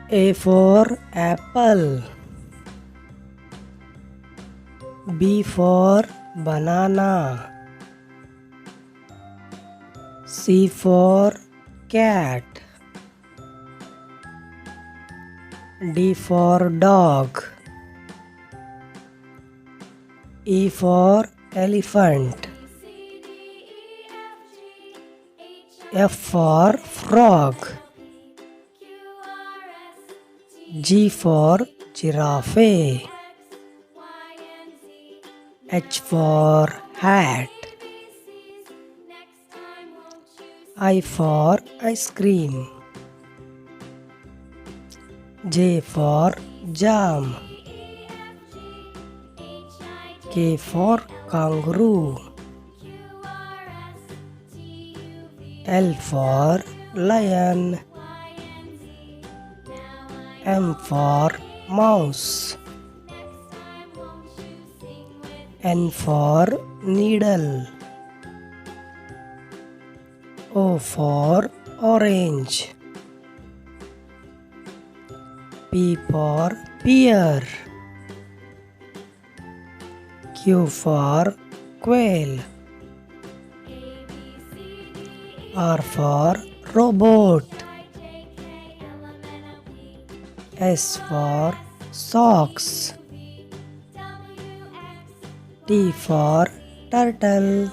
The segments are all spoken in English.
A for apple. B for banana. C for cat. D for dog. E for elephant. F for frog. G for giraffe. H for hat. I for ice cream. J for jam. K for kangaroo. L for lion. M for mouse. N for needle. O for orange. P for pear. Q for quail. R for robot. S for socks. T for turtle.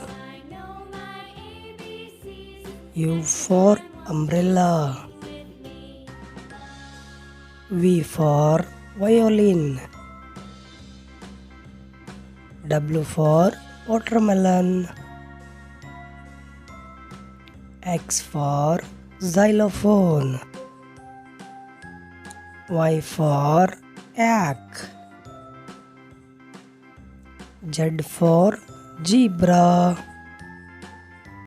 U for umbrella. V for violin. W for watermelon. X for xylophone. Y for yak. Z for zebra.